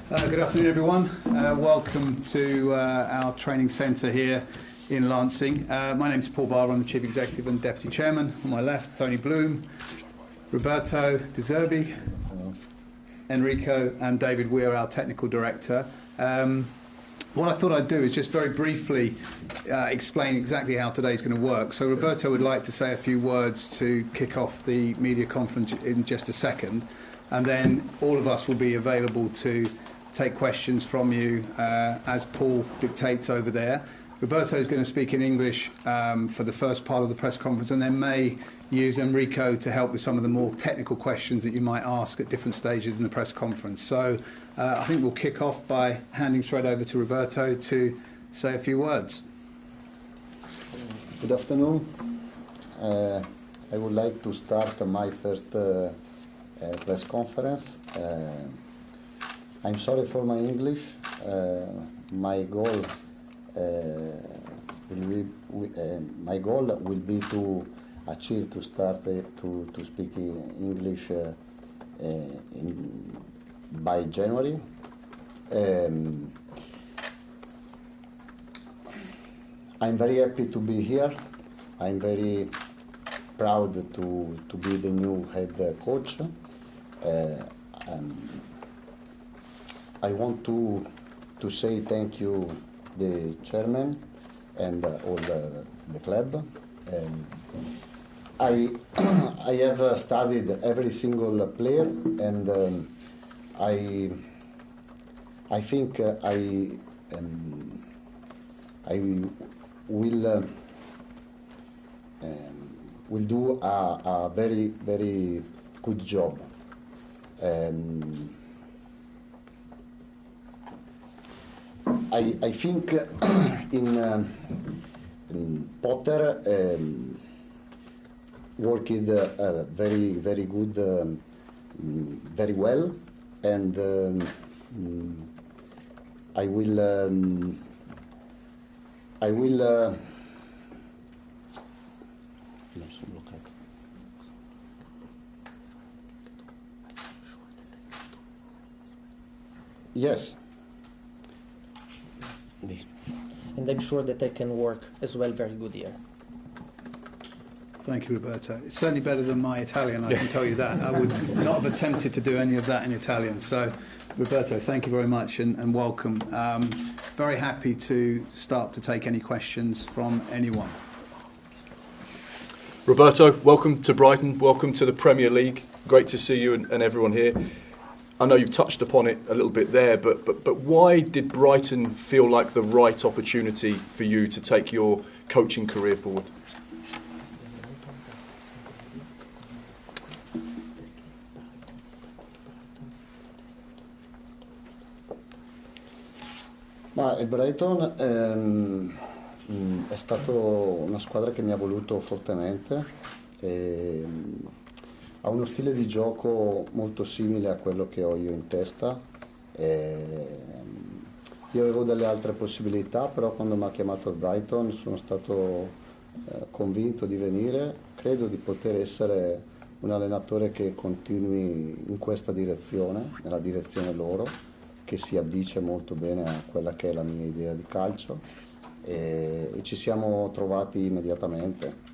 Good afternoon, everyone. Welcome to our training centre here in Lancing. My name is Paul Barber. I'm the Chief Executive and Deputy Chairman. On my left, Tony Bloom, Roberto De Zerbi, Enrico and David Weir, our Technical Director. What I thought I'd do is just very briefly explain exactly how today's going to work. So Roberto would like to say a few words to kick off the media conference in just a second, and then all of us will be available to take questions from you as Paul dictates over there. Roberto is going to speak in English for the first part of the press conference, and then may use Enrico to help with some of the more technical questions that you might ask at different stages in the press conference. So I think we'll kick off by handing straight over to Roberto to say a few words. Good afternoon. I would like to start my first press conference. I'm sorry for my English. My goal will be to achieve to start to speak English by January. I'm very happy to be here. I'm very proud to be the new head coach. I want to say thank you, the chairman and all the club. I have studied every single player, and I think I will do a very good job. I think in Potter worked very good, very well, and I will yes. And I'm sure that I can work as well very good here. Thank you, Roberto. It's certainly better than my Italian, I can tell you that. I would not have attempted to do any of that in Italian. So, Roberto, thank you very much and welcome. Very happy to start to take any questions from anyone. Roberto, welcome to Brighton. Welcome to the Premier League. Great to see you and everyone here. I know you've touched upon it a little bit there, but why did Brighton feel like the right opportunity for you to take your coaching career forward? Ma il Brighton è stato una squadra che mi ha voluto fortemente. Ha uno stile di gioco molto simile a quello che ho io in testa. Io avevo delle altre possibilità, però quando mi ha chiamato il Brighton sono stato convinto di venire. Credo di poter essere un allenatore che continui in questa direzione, nella direzione loro, che si addice molto bene a quella che è la mia idea di calcio, e ci siamo trovati immediatamente.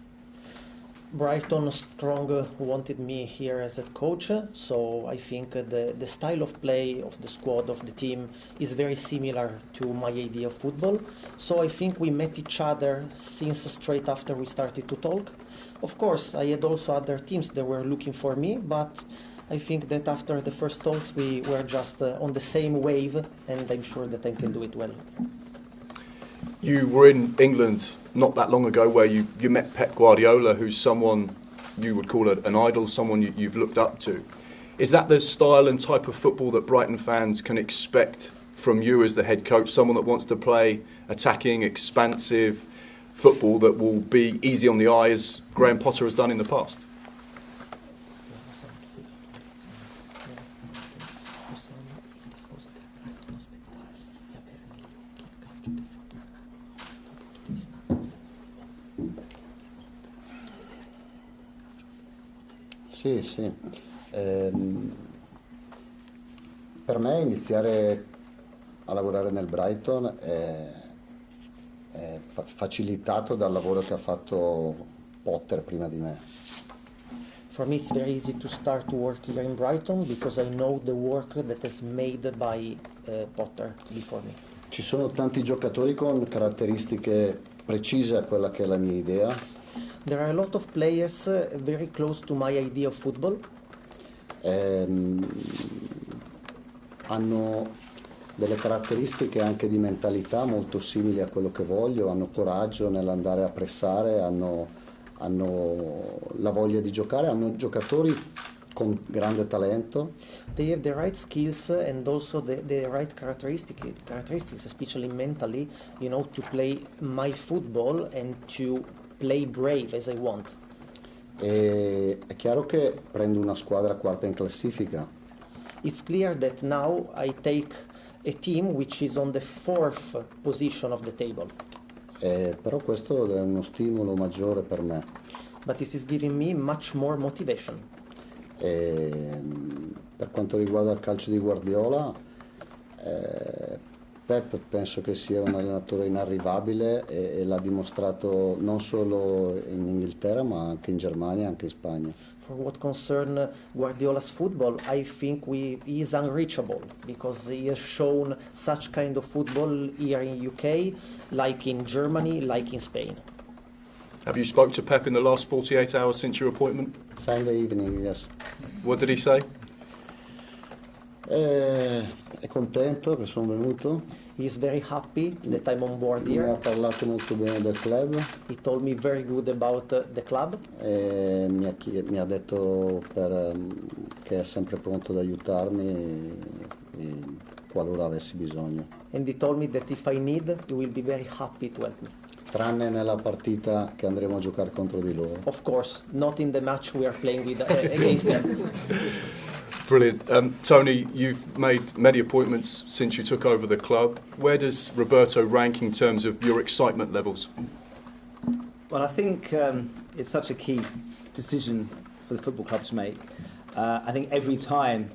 Brighton strong wanted me here as a coach, so I think the style of play of the squad, of the team, is very similar to my idea of football. So I think we met each other since straight after we started to talk. Of course, I had also other teams that were looking for me, but I think that after the first talks we were just on the same wave, and I'm sure that I can do it well. You were in England not that long ago where you met Pep Guardiola, who's someone you would call an idol, someone you've looked up to. Is that the style and type of football that Brighton fans can expect from you as the head coach, someone that wants to play attacking, expansive football that will be easy on the eye as Graham Potter has done in the past? Sì. Per me iniziare a lavorare nel Brighton è facilitato dal lavoro che ha fatto Potter prima di me. For me, it's very easy to start to work here in Brighton because I know the work that is made by Potter before me. Ci sono tanti giocatori con caratteristiche precise a quella che è la mia idea. There are a lot of players very close to my idea of football. Hanno delle caratteristiche anche di mentalità molto simili a quello che voglio, hanno coraggio nell'andare a pressare, hanno la voglia di giocare, hanno giocatori con grande talento. They have the right skills and also the right characteristics, especially mentally, to play my football and to play brave as I want. E è chiaro che prendo una squadra quarta in classifica. It's clear that now I take a team which is on the 4th position of the table. Però questo è uno stimolo maggiore per me. But this is giving me much more motivation. Per quanto riguarda il calcio di Guardiola, Pep penso che sia un allenatore inarrivabile e l'ha dimostrato non solo in Inghilterra ma anche in Germania e anche in Spagna. For what concerns Guardiola's football, I think he is unreachable because he has shown such kind of football here in UK, like in Germany, like in Spain. Have you spoke to Pep in the last 48 hours since your appointment? Sunday evening, yes. What did he say? È contento che sono venuto. He is very happy that I'm on board Mi ha here. parlato molto bene del club He told me very good about the club. e mi ha detto che è sempre pronto ad aiutarmi qualora avessi bisogno. And he told me that if I need, he will be very happy to help me. Tranne nella partita che andremo a giocare contro di loro. Of course, not in the match we are playing with against them. Brilliant. Tony, you've made many appointments since you took over the club. Where does Roberto rank in terms of your excitement levels? Well, I think it's such a key decision for the football club to make. I think every time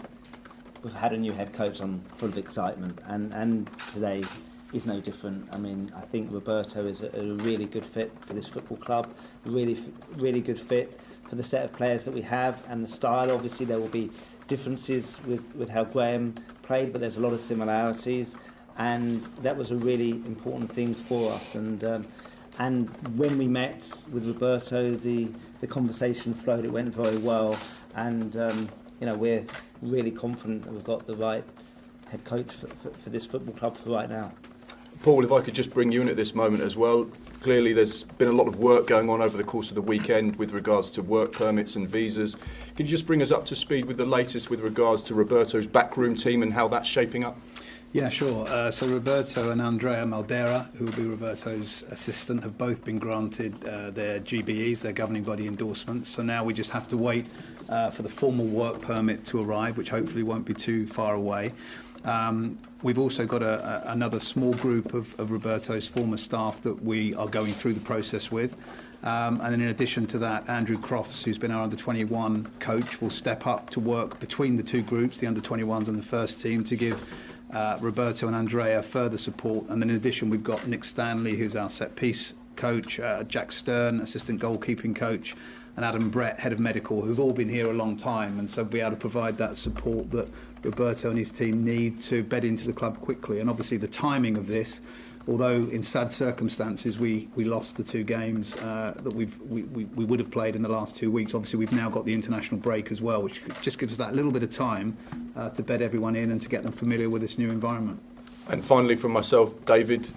we've had a new head coach, I'm full of excitement, and today is no different. I mean, I think Roberto is a really good fit for this football club, really good fit for the set of players that we have and the style. Obviously, there will be differences with how Graham played, but there's a lot of similarities, and that was a really important thing for us. And when we met with Roberto, the conversation flowed. It went very well, and we're really confident that we've got the right head coach for this football club for right now. Paul, if I could just bring you in at this moment as well. Clearly there's been a lot of work going on over the course of the weekend with regards to work permits and visas. Can you just bring us up to speed with the latest with regards to Roberto's backroom team and how that's shaping up? Yeah, sure. So Roberto and Andrea Maldera, who will be Roberto's assistant, have both been granted their GBEs, their governing body endorsements. So now we just have to wait for the formal work permit to arrive, which hopefully won't be too far away. We've also got another small group of Roberto's former staff that we are going through the process with. And then in addition to that, Andrew Crofts, who's been our under-21 coach, will step up to work between the two groups, the under-21s and the first team, to give Roberto and Andrea further support. And then in addition, we've got Nick Stanley, who's our set-piece coach, Jack Stern, assistant goalkeeping coach, and Adam Brett, head of medical, who've all been here a long time, and so be able to provide that support that Roberto and his team need to bed into the club quickly. And obviously the timing of this, although in sad circumstances we lost the two games that we would have played in the last 2 weeks. Obviously we've now got the international break as well, which just gives us that little bit of time to bed everyone in and to get them familiar with this new environment. And finally from myself, David,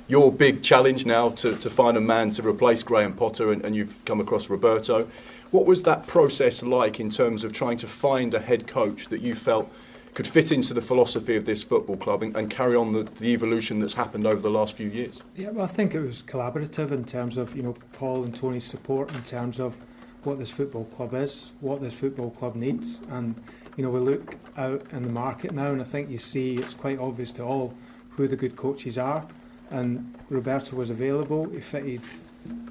your big challenge now to find a man to replace Graham Potter, and you've come across Roberto. What was that process like in terms of trying to find a head coach that you felt could fit into the philosophy of this football club and carry on the evolution that's happened over the last few years? Yeah, well, I think it was collaborative in terms of, Paul and Tony's support in terms of what this football club is, what this football club needs. And, we look out in the market now and I think you see it's quite obvious to all who the good coaches are. And Roberto was available, he fitted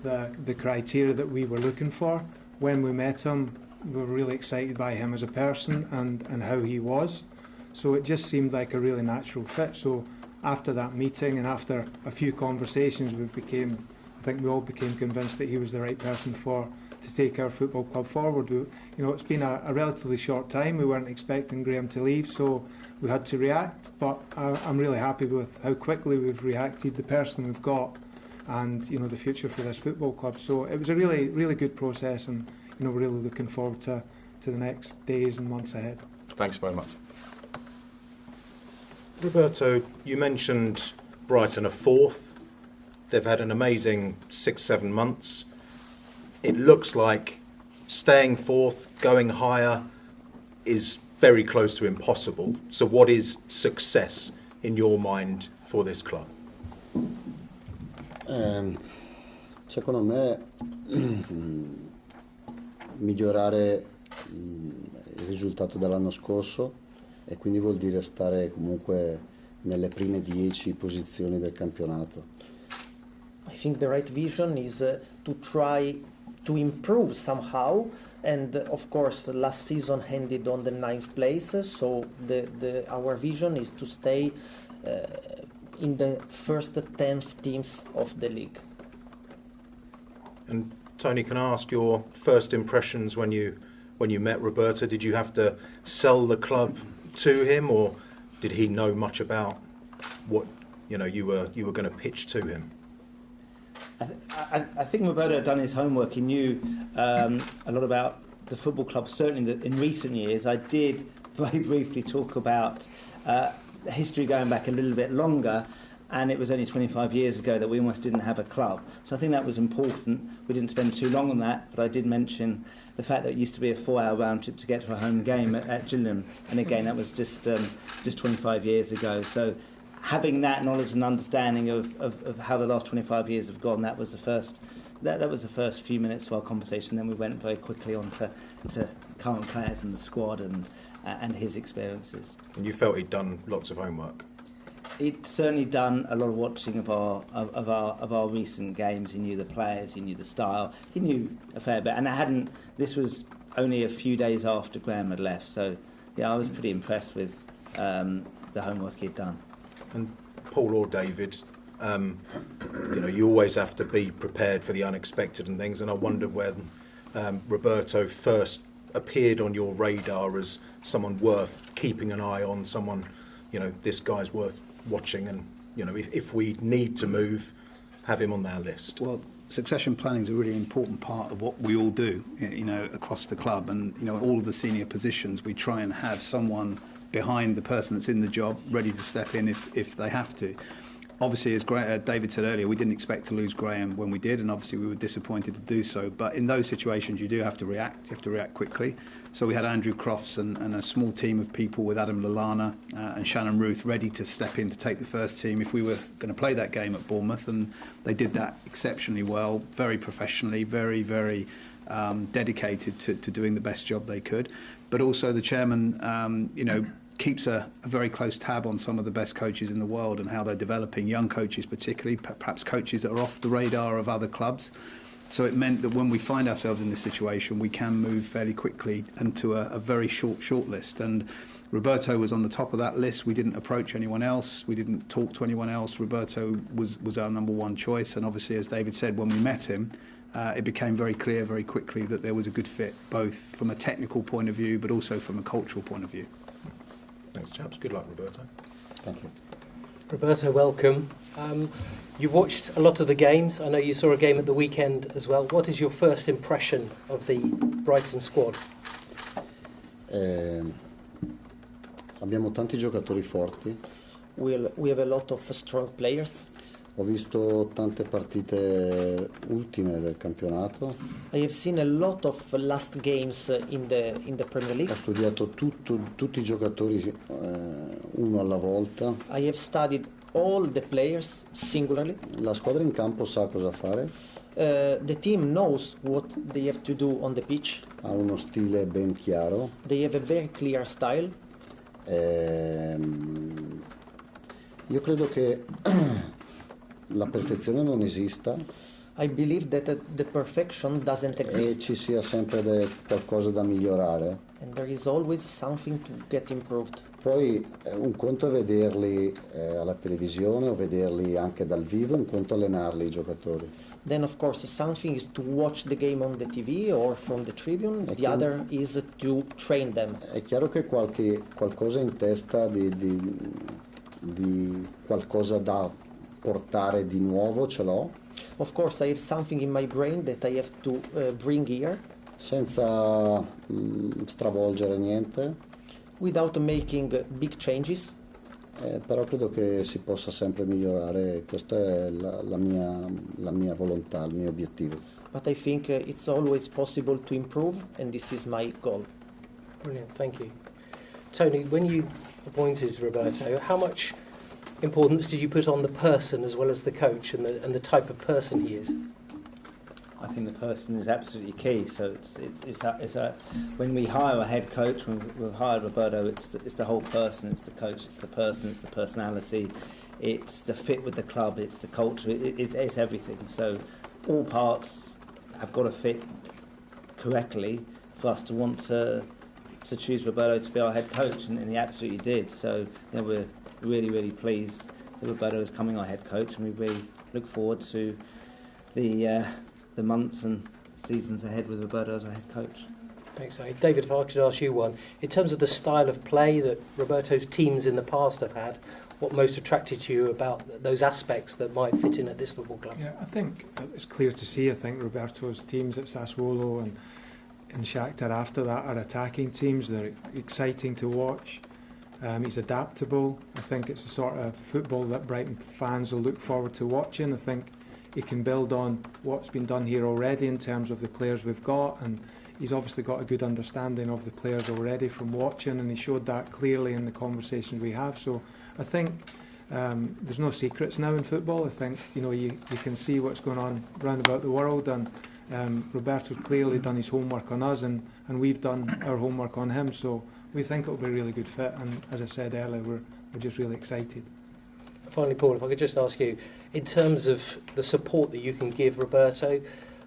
the criteria that we were looking for. When we met him, we were really excited by him as a person and how he was. So it just seemed like a really natural fit. So after that meeting and after a few conversations, I think we all became convinced that he was the right person to take our football club forward. It's been a relatively short time. We weren't expecting Graham to leave, so we had to react. But I'm really happy with how quickly we've reacted, the person we've got, and the future for this football club. So it was a really, really good process, and we're really looking forward to the next days and months ahead. Thanks very much. Roberto, you mentioned Brighton are fourth. They've had an amazing 6-7 months. It looks like staying fourth, going higher, is very close to impossible. So what is success in your mind for this club? Secondo me migliorare il risultato dell'anno scorso, e quindi vuol dire stare comunque nelle prime 10 posizioni del campionato. I think the right vision is to try to improve somehow, and of course last season ended on the 9th place, so our vision is to stay in the first 10 teams of the league. And Tony, can I ask your first impressions when you met Roberto? Did you have to sell the club to him, or did he know much about what you were going to pitch to him? I think Roberto had done his homework. He knew a lot about the football club. Certainly in recent years, I did very briefly talk about history going back a little bit longer, and it was only 25 years ago that we almost didn't have a club. So I think that was important. We didn't spend too long on that, but I did mention the fact that it used to be a 4-hour round trip to get to a home game at Gillingham, and again that was just 25 years ago. So having that knowledge and understanding of how the last 25 years have gone, that was the first few minutes of our conversation. Then we went very quickly on to current players in the squad and his experiences. And you felt he'd done lots of homework? He'd certainly done a lot of watching of our recent games. He knew the players, he knew the style, he knew a fair bit. And this was only a few days after Graham had left, so yeah, I was pretty impressed with the homework he'd done. And Paul or David, you always have to be prepared for the unexpected and things, and I wondered when Roberto first appeared on your radar as someone worth keeping an eye on, someone, this guy's worth watching, and if we need to move, have him on our list. Well, succession planning is a really important part of what we all do, across the club, and all of the senior positions we try and have someone behind the person that's in the job ready to step in if they have to. Obviously, as David said earlier, we didn't expect to lose Graham when we did, and obviously we were disappointed to do so. But in those situations, you do have to react. You have to react quickly. So we had Andrew Crofts and a small team of people with Adam Lallana and Shannon Ruth ready to step in to take the first team if we were going to play that game at Bournemouth, and they did that exceptionally well, very professionally, very, very dedicated to doing the best job they could. But also the chairman, keeps a very close tab on some of the best coaches in the world and how they're developing young coaches, particularly perhaps coaches that are off the radar of other clubs. So it meant that when we find ourselves in this situation, we can move fairly quickly into a very short list. And Roberto was on the top of that list. We didn't approach anyone else. We didn't talk to anyone else. Roberto was our number one choice. And obviously, as David said, when we met him, it became very clear very quickly that there was a good fit, both from a technical point of view, but also from a cultural point of view. Thanks, chaps. Good luck, Roberto. Thank you. Roberto, welcome. You watched a lot of the games. I know you saw a game at the weekend as well. What is your first impression of the Brighton squad? Abbiamo tanti giocatori forti. We have a lot of strong players. Ho visto tante partite ultime del campionato. I have seen a lot of last games in the Premier League. Ho studiato tutti i giocatori uno alla volta. I have studied all the players singularly. La squadra in campo sa cosa fare. The team knows what they have to do on the pitch. Ha uno stile ben chiaro. They have a very clear style. Io credo che la perfezione non esista. I believe that the perfection doesn't E exist. ci sia sempre qualcosa da migliorare. And there is always something to get improved. Poi un conto è vederli alla televisione o vederli anche dal vivo, un conto è allenarli i giocatori. Then, of course, something is to watch the game on the TV or from the tribune. The other is to train them. È chiaro che qualcosa in testa di qualcosa da portare di nuovo ce l'ho, Of course, I have something in my brain that I have to bring here senza stravolgere niente, without making big changes. però credo che si possa sempre migliorare, questa è la mia volontà, il mio obiettivo. But I think it's always possible to improve, and this is my goal. Brilliant, thank you. Tony, when you appointed Roberto, how much importance did you put on the person as well as the coach and the type of person he is? I think the person is absolutely key. So when we hire a head coach, when we've hired Roberto, it's the whole person. It's the coach. It's the person. It's the personality. It's the fit with the club. It's the culture. It's everything. So all parts have got to fit correctly for us to want to choose Roberto to be our head coach, and he absolutely did. So we're really, really pleased that Roberto is coming our head coach, and we really look forward to the months and seasons ahead with Roberto as our head coach. Thanks, Tony. David, if I could ask you one. In terms of the style of play that Roberto's teams in the past have had, what most attracted to you about those aspects that might fit in at this football club? Yeah, I think it's clear to see. I think Roberto's teams at Sassuolo and Shakhtar after that are attacking teams. They're exciting to watch. He's adaptable. I think it's the sort of football that Brighton fans will look forward to watching. I think he can build on what's been done here already in terms of the players we've got, and he's obviously got a good understanding of the players already from watching, and he showed that clearly in the conversations we have. So I think there's no secrets now in football. I think you can see what's going on round about the world, and Roberto's clearly done his homework on us, and we've done our homework on him. So we think it'll be a really good fit, and as I said earlier, we're just really excited. Finally, Paul, if I could just ask you, in terms of the support that you can give Roberto,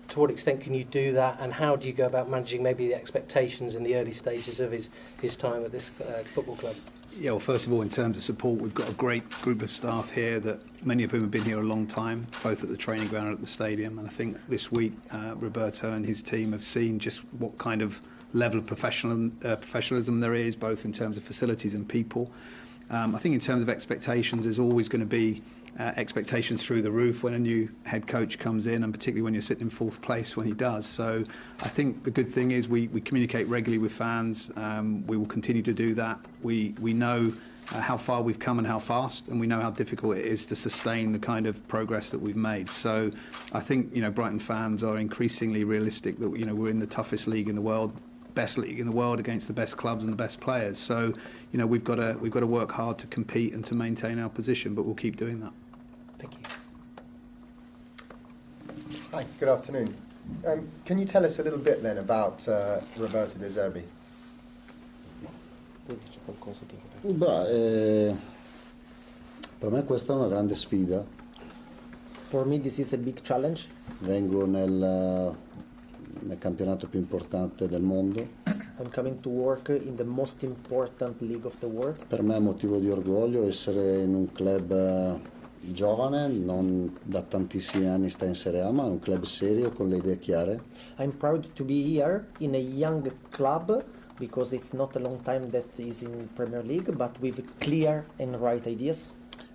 to what extent can you do that, and how do you go about managing maybe the expectations in the early stages of his time at this football club? Yeah, well, first of all, in terms of support, we've got a great group of staff here, that many of whom have been here a long time, both at the training ground and at the stadium. And I think this week, Roberto and his team have seen just what kind of level of professionalism there is, both in terms of facilities and people. I think in terms of expectations, there's always going to be expectations through the roof when a new head coach comes in, and particularly when you're sitting in fourth place when he does. So I think the good thing is we communicate regularly with fans. We will continue to do that. We know how far we've come and how fast, and we know how difficult it is to sustain the kind of progress that we've made. So I think Brighton fans are increasingly realistic that we're in the toughest league in the world, best league in the world, against the best clubs and the best players. So we've got to work hard to compete and to maintain our position, but we'll keep doing that. Thank you. Hi, good afternoon. Can you tell us a little bit then about Roberto De Zerbi? Per me questa è una grande sfida. For me, this is a big challenge. Vengo nel campionato più importante del mondo. I'm coming to work in the most important league of the world. Per me è motivo di orgoglio essere in un club giovane, non da tantissimi anni sta in Serie A, ma un club serio con le idee chiare. I'm proud to be here in a young club, because it's not a long time that is in Premier League, but with clear and right ideas.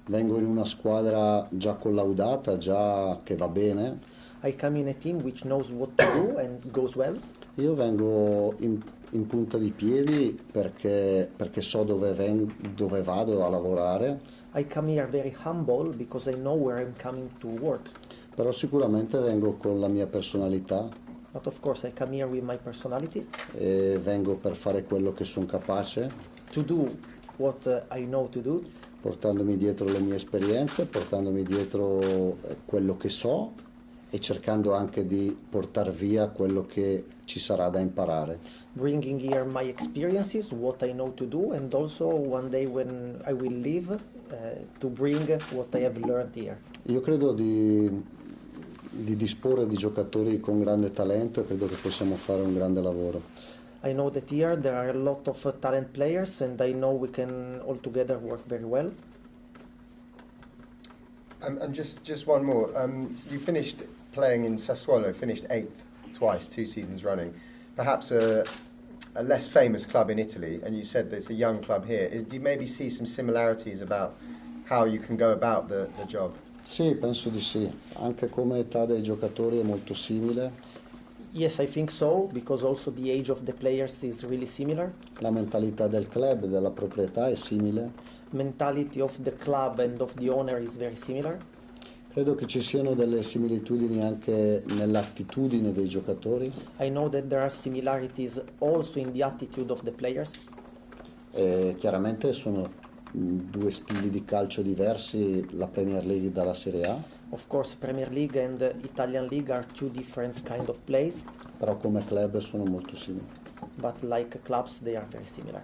Vengo in una squadra già collaudata, già che va bene. I come in a team which knows what to do and goes well. Io vengo in punta di piedi perché so dove vado a lavorare. I come here very humble because I know where I'm coming to work. Però sicuramente vengo con la mia personalità. But of course I come here with my personality. E vengo per fare quello che sono capace. To do what I know to do. Portandomi dietro le mie esperienze, portandomi dietro quello che so e cercando anche di portar via quello che ci sarà da imparare. Bringing here my experiences, what I know to do, and also one day when I will leave, to bring what I have learned here. Io credo di disporre di giocatori con grande talento e credo che possiamo fare un grande lavoro. I know that here there are a lot of talent players, and I know we can all together work very well. And just one more. You finished playing in Sassuolo, finished 8th twice, 2 seasons running. Perhaps a less famous club in Italy, and you said that it's a young club here. Do you maybe see some similarities about how you can go about the job? Sì, penso di sì. Anche come età dei giocatori è molto simile. Yes, I think so, because also the age of the players is really similar. La mentalità del club e della proprietà è simile. Mentality of the club and of the owner is very similar. Credo che ci siano delle similitudini anche nell'attitudine dei giocatori. I know that there are similarities also in the attitude of the players. E chiaramente sono due stili di calcio diversi, la Premier League dalla Serie A, Of course, Premier League and Italian League are two different kind of plays, però come club sono molto simili. but like clubs, they are very similar.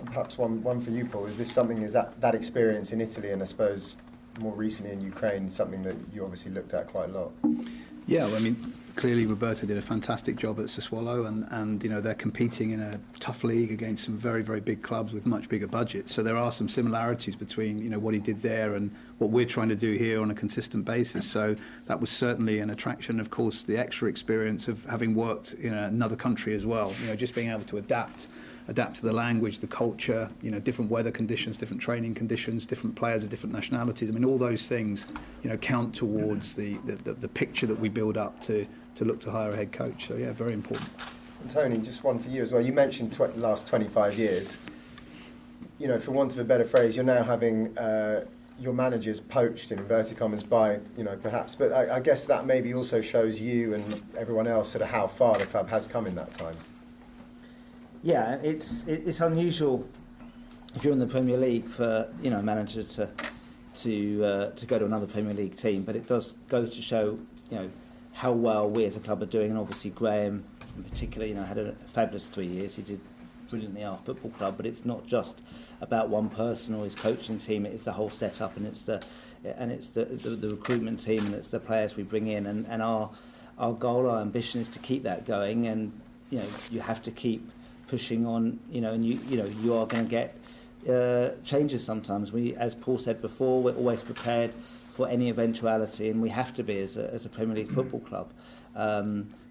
Perhaps one for you, Paul. Is that experience in Italy and I suppose more recently in Ukraine something that you obviously looked at quite a lot? Yeah, well, I mean, clearly Roberto did a fantastic job at Sassuolo, and you know they're competing in a tough league against some very, very big clubs with much bigger budgets. So there are some similarities between what he did there and what we're trying to do here on a consistent basis. So that was certainly an attraction. Of course, the extra experience of having worked in another country as well. Just being able to adapt to the language, the culture, different weather conditions, different training conditions, different players of different nationalities. I mean, all those things, count towards the picture that we build up to look to hire a head coach. So, yeah, very important. And Tony, just one for you as well. You mentioned the last 25 years. For want of a better phrase, you're now having your managers poached in inverted commas by, perhaps. But I guess that maybe also shows you and everyone else sort of how far the club has come in that time. Yeah, it's unusual if you're in the Premier League for a manager to go to another Premier League team, but it does go to show how well we as a club are doing, and obviously Graham in particular had a fabulous 3 years. He did brilliantly at our football club, but it's not just about one person or his coaching team. It's the whole setup, and it's the recruitment team, and it's the players we bring in, and our goal, our ambition is to keep that going, and you have to keep pushing on, and you are going to get changes sometimes. As Paul said before, we're always prepared for any eventuality, and we have to be as a Premier League football club.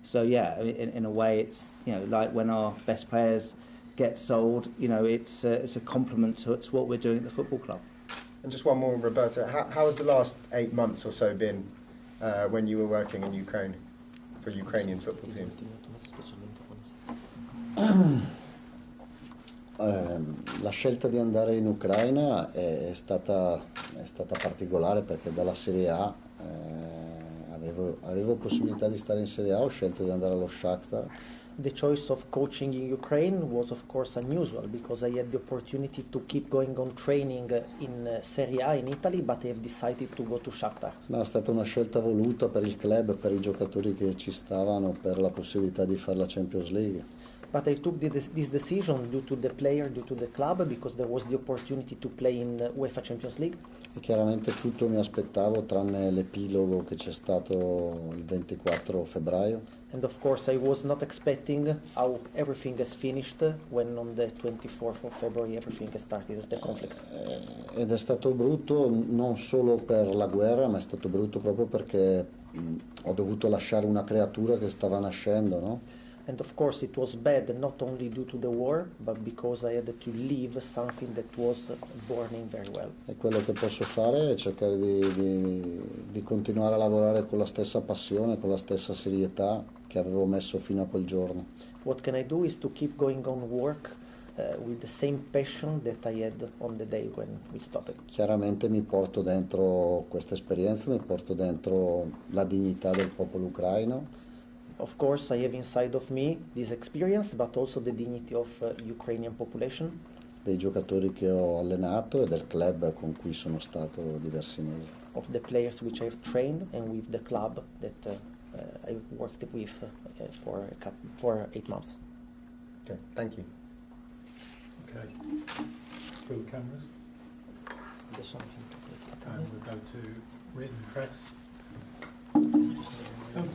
So yeah, in a way, it's like when our best players get sold, it's a compliment to what we're doing at the football club. And just one more, Roberto. How has the last 8 months or so been when you were working in Ukraine for a Ukrainian football team? La scelta di andare in Ucraina è stata particolare perché dalla Serie A avevo possibilità di stare in Serie A, ho scelto di andare allo Shakhtar. The choice of coaching in Ukraine was of course unusual because I had the opportunity to keep going on training in Serie A in Italy, but I have decided to go to Shakhtar. Ma è stata una scelta voluta per il club, per i giocatori che ci stavano, per la possibilità di fare la Champions League. But I took this decision due to the player, due to the club, because there was the opportunity to play in UEFA Champions League. E chiaramente tutto mi aspettavo tranne l'epilogo che c'è stato il 24 febbraio. And of course I was not expecting how everything has finished when on the 24th of February everything has started as the conflict. Ed è stato brutto non solo per la guerra, ma è stato brutto proprio perché ho dovuto lasciare una creatura che stava nascendo, no? And of course it was bad not only due to the war, but because I had to leave something that was burning very well. E quello che posso fare è cercare di continuare a lavorare con la stessa passione, con la stessa serietà che avevo messo fino a quel giorno. What can I do is to keep going on work with the same passion that I had on the day when we stopped. Chiaramente mi porto dentro questa esperienza, mi porto dentro la dignità del popolo ucraino. Of course, I have inside of me this experience, but also the dignity of Ukrainian population. Dei giocatori che ho allenato e del club con cui sono stato diversi mesi. Of the players which I have trained and with the club that I worked with for 8 months. Okay, thank you. Okay. Spill the cameras. There's something to play. And we'll go to written press. Don't